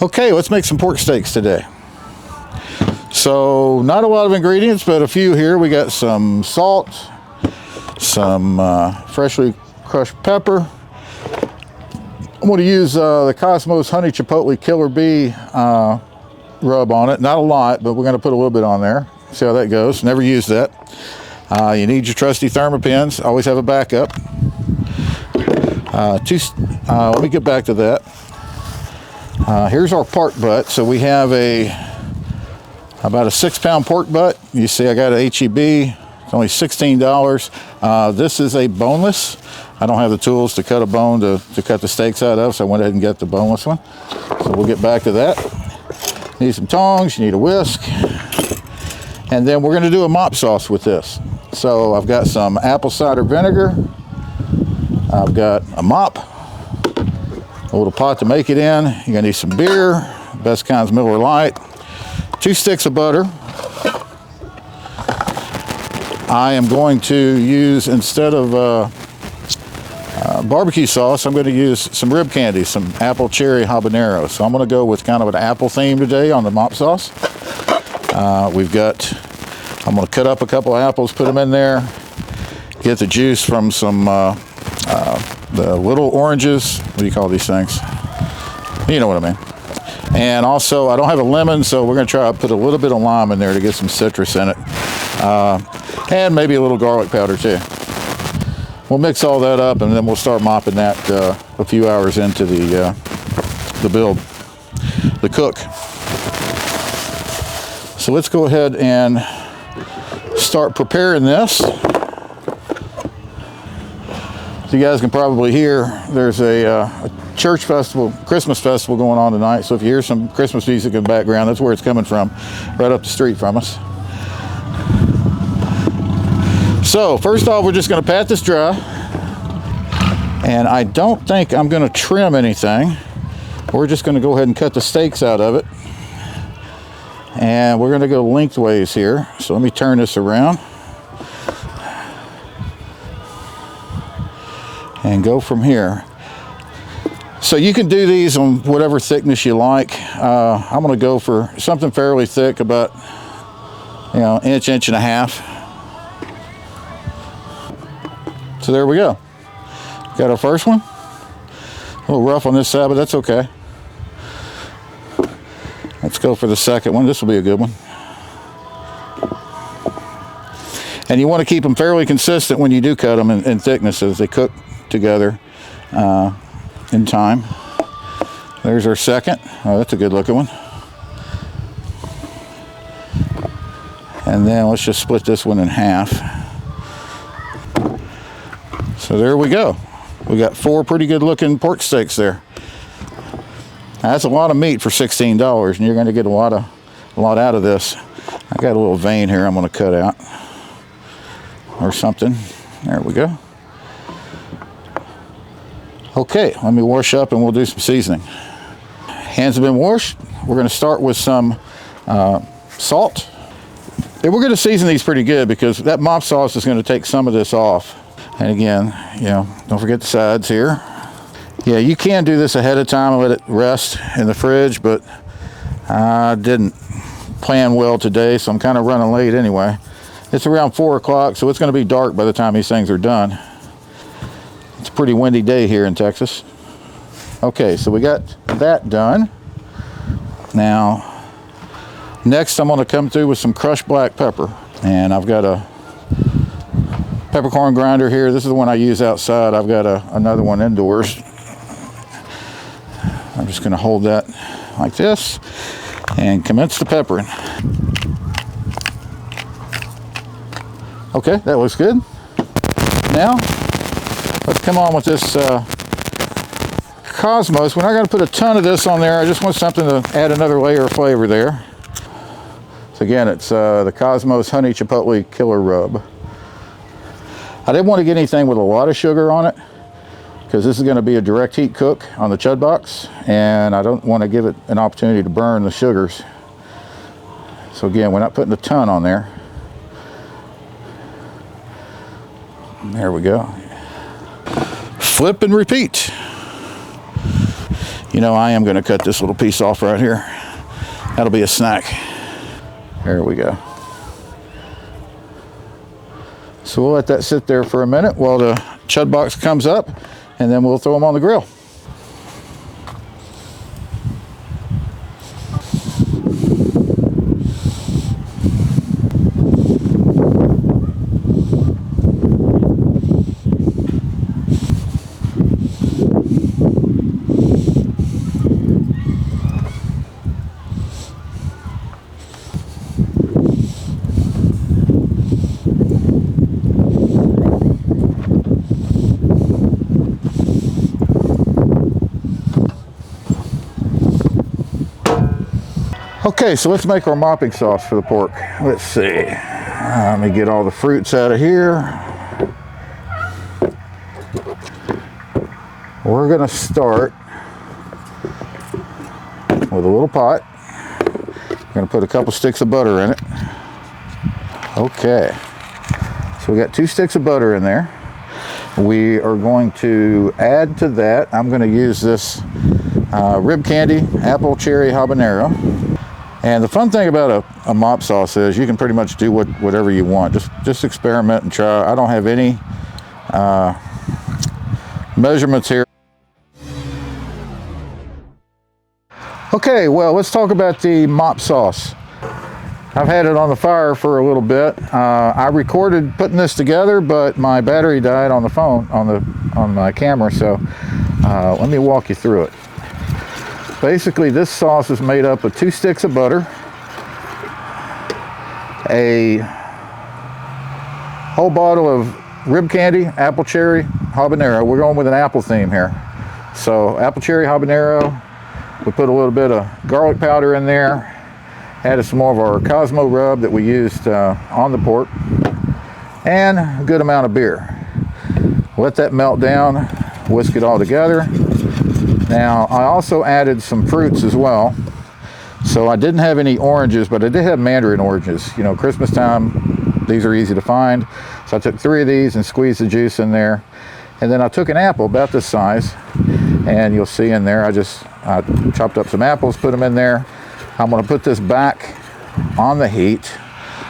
Okay, let's make some pork steaks today. So not a lot of ingredients, but a few here. We got some salt, some freshly crushed pepper. I'm going to use the Kosmos Honey Chipotle Killer Bee rub on it. Not a lot, but we're going to put a little bit on there. See how that goes. Never used that. You need your trusty Thermopens. Always have a backup. Let me get back to that. Here's our pork butt. So we have about a 6-pound pork butt. You see I got an HEB. It's only $16. This is a boneless. I don't have the tools to cut a bone to cut the steaks out of, so I went ahead and got the boneless one. So we'll get back to that. Need some tongs, you need a whisk. And then we're gonna do a mop sauce with this. So I've got some apple cider vinegar. I've got a mop, a little pot to make it in. You're gonna need some beer, best kind's Miller Lite, 2 sticks of butter. I am going to use, instead of barbecue sauce, I'm going to use some rib candy, some Apple Cherry Habanero. So I'm going to go with kind of an apple theme today on the mop sauce. I'm going to cut up a couple of apples, put them in there, get the juice from some the little oranges. What do you call these things? You know what I mean. And also, I don't have a lemon, so we're going to try to put a little bit of lime in there to get some citrus in it. And maybe a little garlic powder too. We'll mix all that up and then we'll start mopping that a few hours into the build, the cook. So let's go ahead and start preparing this. So you guys can probably hear there's a church festival, Christmas festival going on tonight. So if you hear some Christmas music in the background, that's where it's coming from, right up the street from us. So first off, we're just going to pat this dry, and I don't think I'm going to trim anything. We're just going to go ahead and cut the steaks out of it, and we're going to go lengthways here. So let me turn this around and go from here. So you can do these on whatever thickness you like. I'm going to go for something fairly thick, about inch and a half. So there we go. Got our first one. A little rough on this side, but that's okay. Let's go for the second one. This will be a good one. And you want to keep them fairly consistent when you do cut them in thickness as they cook together in time. There's our second. Oh, that's a good looking one. And then let's just split this one in half. So there we go. We got 4 pretty good looking pork steaks there. Now, that's a lot of meat for $16, and you're going to get a lot out of this. I got a little vein here I'm going to cut out or something. There we go. Okay, let me wash up and we'll do some seasoning. Hands have been washed. We're going to start with some salt. And we're going to season these pretty good because that mop sauce is going to take some of this off. And again, don't forget the sides here. Yeah, you can do this ahead of time and let it rest in the fridge, but I didn't plan well today, so I'm kind of running late anyway. It's around 4 o'clock, so it's going to be dark by the time these things are done. It's a pretty windy day here in Texas. Okay, so we got that done. Now, next I'm going to come through with some crushed black pepper. And I've got a peppercorn grinder here. This is the one I use outside. I've got another one indoors. I'm just going to hold that like this and commence the peppering. Okay, that looks good. Now, let's come on with this Kosmos. We're not going to put a ton of this on there. I just want something to add another layer of flavor there. So again, it's the Kosmos Honey Chipotle Killer Rub. I didn't want to get anything with a lot of sugar on it because this is going to be a direct heat cook on the Chud Box, and I don't want to give it an opportunity to burn the sugars. So again, we're not putting a ton on there. There we go. Flip and repeat. You know, I am going to cut this little piece off right here. That'll be a snack. There we go. So we'll let that sit there for a minute while the Chud Box comes up, and then we'll throw them on the grill. Okay, so let's make our mopping sauce for the pork. Let's see. Let me get all the fruits out of here. We're going to start with a little pot. We're going to put a couple sticks of butter in it. Okay. So we got 2 sticks of butter in there. We are going to add to that, I'm going to use this rib candy Apple Cherry Habanero. And the fun thing about a mop sauce is you can pretty much do whatever you want. Just experiment and try. I don't have any measurements here. Okay, well, let's talk about the mop sauce. I've had it on the fire for a little bit. I recorded putting this together, but my battery died on the phone, on my camera, so let me walk you through it. Basically, this sauce is made up of 2 sticks of butter, a whole bottle of rib candy, Apple Cherry Habanero. We're going with an apple theme here. So, Apple Cherry Habanero. We put a little bit of garlic powder in there. Added some more of our Cosmo rub that we used on the pork. And a good amount of beer. Let that melt down, whisk it all together. Now, I also added some fruits as well. So I didn't have any oranges, but I did have mandarin oranges. You know, Christmas time, these are easy to find. So I took 3 of these and squeezed the juice in there. And then I took an apple about this size, and you'll see in there, I chopped up some apples, put them in there. I'm gonna put this back on the heat,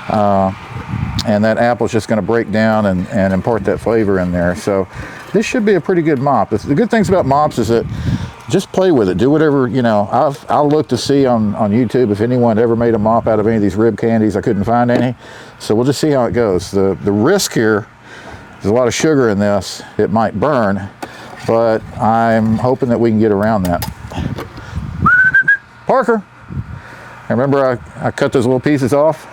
and that apple's just gonna break down and impart that flavor in there. So this should be a pretty good mop. The good things about mops is that just play with it. Do whatever, you know. I'll look to see on YouTube if anyone ever made a mop out of any of these rib candies. I couldn't find any. So we'll just see how it goes. The risk here, there's a lot of sugar in this. It might burn, but I'm hoping that we can get around that. Parker, remember I cut those little pieces off?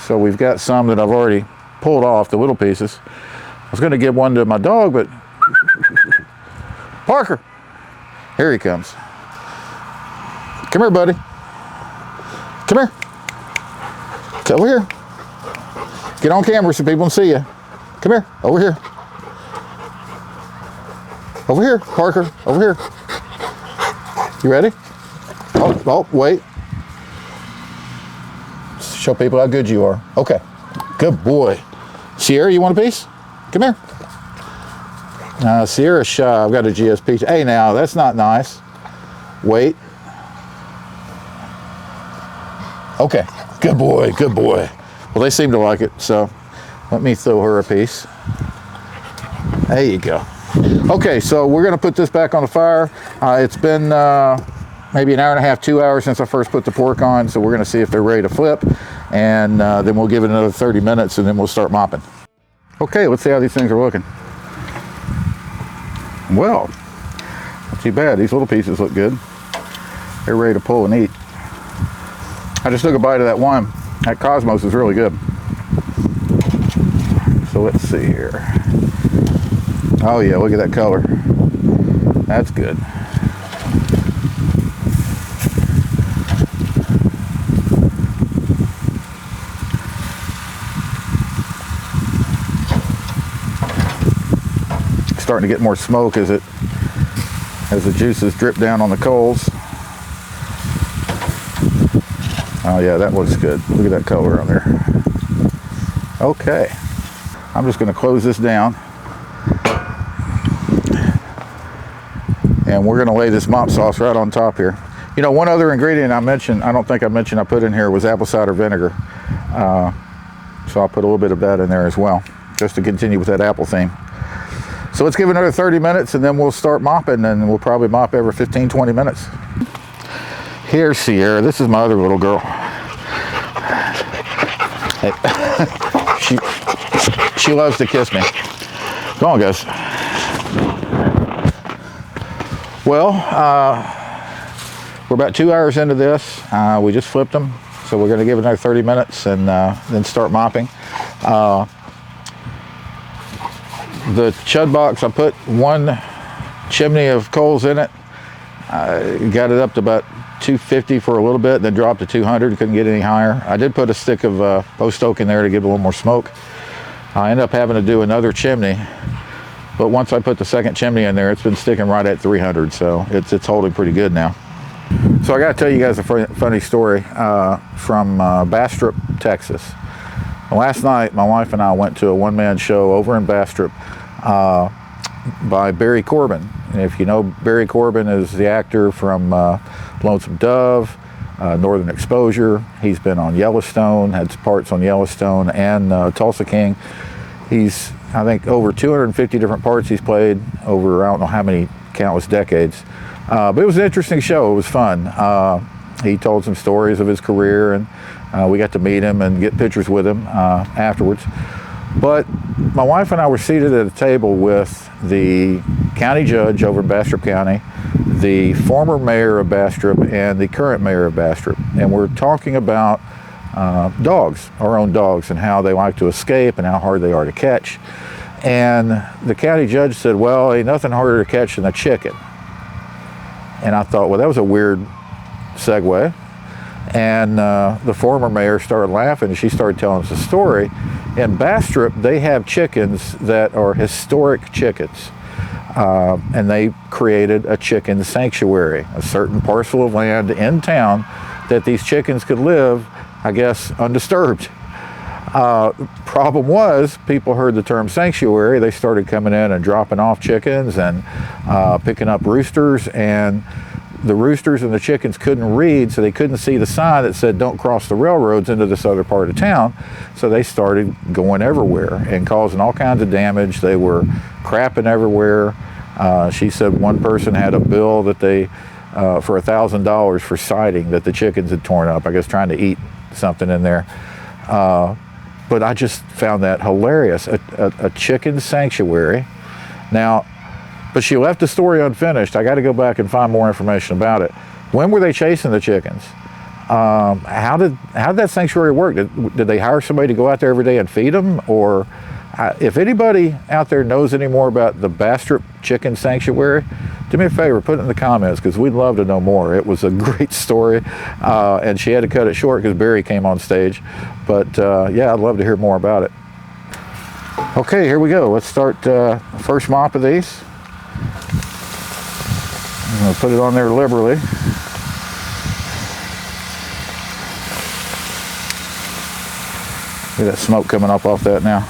So we've got some that I've already pulled off, the little pieces. I was gonna give one to my dog, but Parker, here he comes. Come here, buddy. Come here. Come over here. Get on camera so people can see you. Come here, over here. Over here, Parker, over here. You ready? Oh, wait. Show people how good you are. Okay, good boy. Sierra, you want a piece? Come here. Sierra's shy. I've got a GSP. Hey, now, that's not nice. Wait. Okay, good boy, good boy. Well, they seem to like it, so let me throw her a piece. There you go. Okay, so we're gonna put this back on the fire. It's been maybe an hour and a half, 2 hours since I first put the pork on, so we're gonna see if they're ready to flip, and then we'll give it another 30 minutes and then we'll start mopping. Okay, let's see how these things are looking. Well, not too bad. These little pieces look good. They're ready to pull and eat. I just took a bite of that one. That Cosmos is really good. So let's see here. Oh yeah, look at that color. That's good. Starting to get more smoke as the juices drip down on the coals. Oh yeah, that looks good. Look at that color on there. Okay, I'm just going to close this down, And we're gonna lay this mop sauce right on top here. You know, one other ingredient I don't think I mentioned I put in here was apple cider vinegar. So I'll put a little bit of that in there as well, just to continue with that apple theme. So let's give it another 30 minutes and then we'll start mopping, and we'll probably mop every 15, 20 minutes. Here's Sierra. This is my other little girl. Hey. she loves to kiss me. Go on, guys. Well, we're about 2 hours into this. We just flipped them. So we're gonna give it another 30 minutes and then start mopping. The Chud Box, I put one chimney of coals in it. Got it up to about 250 for a little bit, then dropped to 200, couldn't get any higher. I did put a stick of post oak in there to give it a little more smoke. I ended up having to do another chimney, but once I put the second chimney in there, it's been sticking right at 300, so it's holding pretty good now. So I gotta tell you guys a funny story from Bastrop, Texas. Last night, my wife and I went to a one-man show over in Bastrop by Barry Corbin. And if you know, Barry Corbin is the actor from Lonesome Dove, Northern Exposure. He's been on Yellowstone, had parts on Yellowstone and Tulsa King. He's, I think, over 250 different parts he's played over, I don't know how many countless decades. But it was an interesting show. It was fun. He told some stories of his career, and we got to meet him and get pictures with him afterwards. But my wife and I were seated at a table with the county judge over in Bastrop County, the former mayor of Bastrop, and the current mayor of Bastrop. And we're talking about dogs, our own dogs, and how they like to escape and how hard they are to catch. And the county judge said, well, ain't nothing harder to catch than a chicken. And I thought, well, that was a weird segue. And the former mayor started laughing, and she started telling us a story. In Bastrop, they have chickens that are historic chickens. And they created a chicken sanctuary, a certain parcel of land in town that these chickens could live, I guess, undisturbed. Problem was, people heard the term sanctuary. They started coming in and dropping off chickens and picking up roosters, and the roosters and the chickens couldn't read, so they couldn't see the sign that said don't cross the railroads into this other part of town. So they started going everywhere and causing all kinds of damage. They were crapping everywhere. She said one person had a bill that they for $1,000 for siding that the chickens had torn up, I guess trying to eat something in there. But I just found that hilarious, a chicken sanctuary. Now, but she left the story unfinished. I got to go back and find more information about it. When were they chasing the chickens? How did that sanctuary work? Did they hire somebody to go out there every day and feed them? Or if anybody out there knows any more about the Bastrop Chicken Sanctuary, do me a favor, put it in the comments, because we'd love to know more. It was a great story, and she had to cut it short because Barry came on stage. But yeah, I'd love to hear more about it. Okay, here we go. Let's start first mop of these. I'm going to put it on there liberally. Look at that smoke coming up off that now.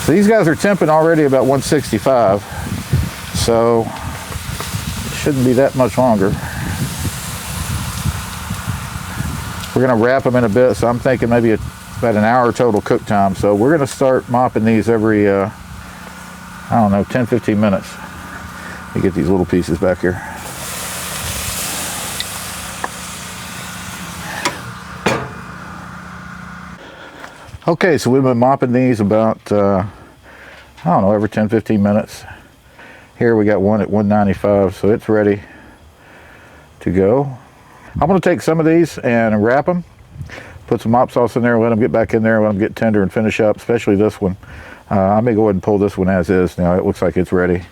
So these guys are temping already about 165, so it shouldn't be that much longer. We're going to wrap them in a bit, so I'm thinking maybe about an hour total cook time. So we're going to start mopping these every, I don't know, 10, 15 minutes. Let me get these little pieces back here. Okay, so we've been mopping these about, I don't know, every 10, 15 minutes. Here we got one at 195, so it's ready to go. I'm going to take some of these and wrap them, put some mop sauce in there, let them get back in there, let them get tender and finish up, especially this one. I may go ahead and pull this one as is. Now it looks like it's ready.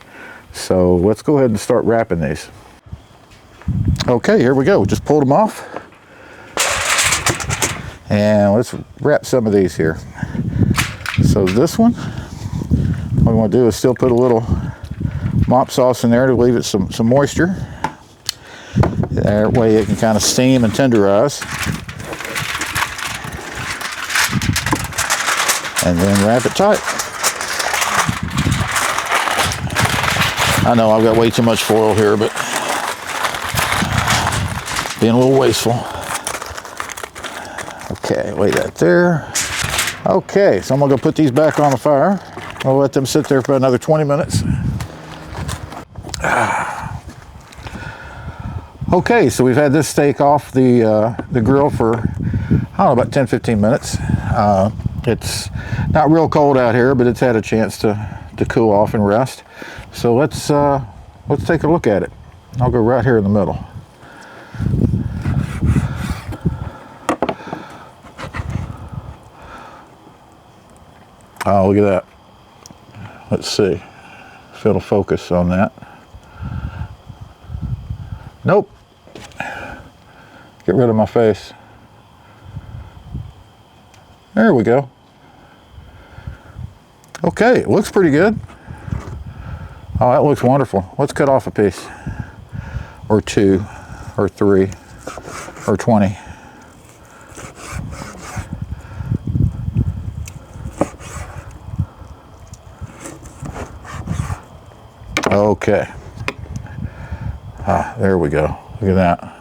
So let's go ahead and start wrapping these. Okay, here we go. Just pulled them off. And let's wrap some of these here. So this one, what we want to do is still put a little mop sauce in there to leave it some moisture. That way it can kind of steam and tenderize. And then wrap it tight. I know I've got way too much foil here, but being a little wasteful. Okay, lay that there. Okay, so I'm gonna go put these back on the fire. I'll let them sit there for another 20 minutes. Okay, so we've had this steak off the grill for, I don't know, about 10-15 minutes. It's not real cold out here, but it's had a chance to cool off and rest. So let's take a look at it. I'll go right here in the middle. Oh, look at that. Let's see if it'll focus on that. Nope. Get rid of my face. There we go. Okay, it looks pretty good. Oh, that looks wonderful. Let's cut off a piece, or 2, or 3, or 20. Okay. Ah, there we go. Look at that.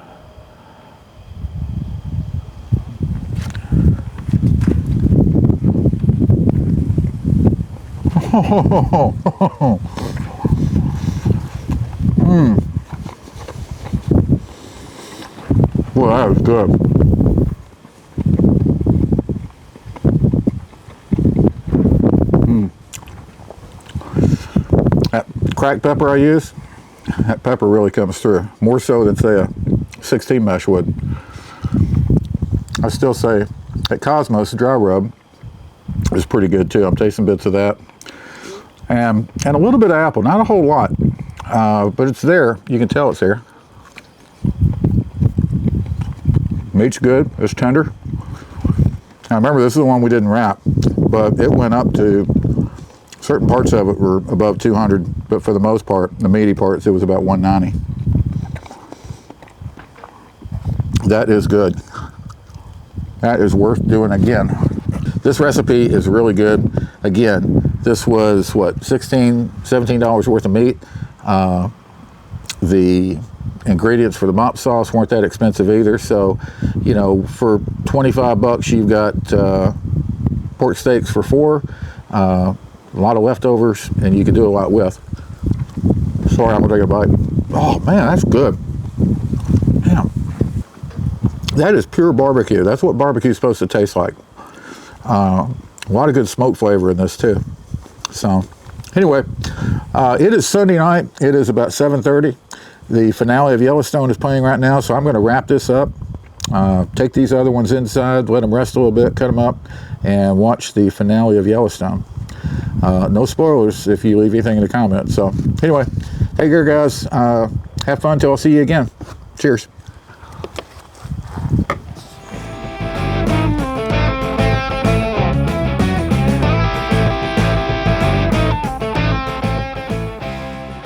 Well, that was good. That cracked pepper I use, that pepper really comes through, more so than say a 16 mesh would. I still say that Kosmos dry rub is pretty good too. I'm tasting bits of that, and a little bit of apple, not a whole lot, but it's there. You can tell it's there. Meat's good. It's tender. Now remember, this is the one we didn't wrap, but it went up to, certain parts of it were above 200, but for the most part, the meaty parts, it was about 190. That is good. That is worth doing again. This recipe is really good. Again, this was what, $16, $17 worth of meat. The ingredients for the mop sauce weren't that expensive either. So, you know, for 25 bucks, you've got pork steaks for 4, a lot of leftovers, and you can do a lot with. Sorry, I'm gonna take a bite. Oh man, that's good. Damn. That is pure barbecue. That's what barbecue is supposed to taste like. A lot of good smoke flavor in this too. So anyway, it is Sunday night. It is about 7:30. The finale of Yellowstone is playing right now, so I'm going to wrap this up, take these other ones inside, let them rest a little bit, cut them up, and watch the finale of Yellowstone. No spoilers if you leave anything in the comments. So anyway, take care guys. Have fun till I see you again. Cheers.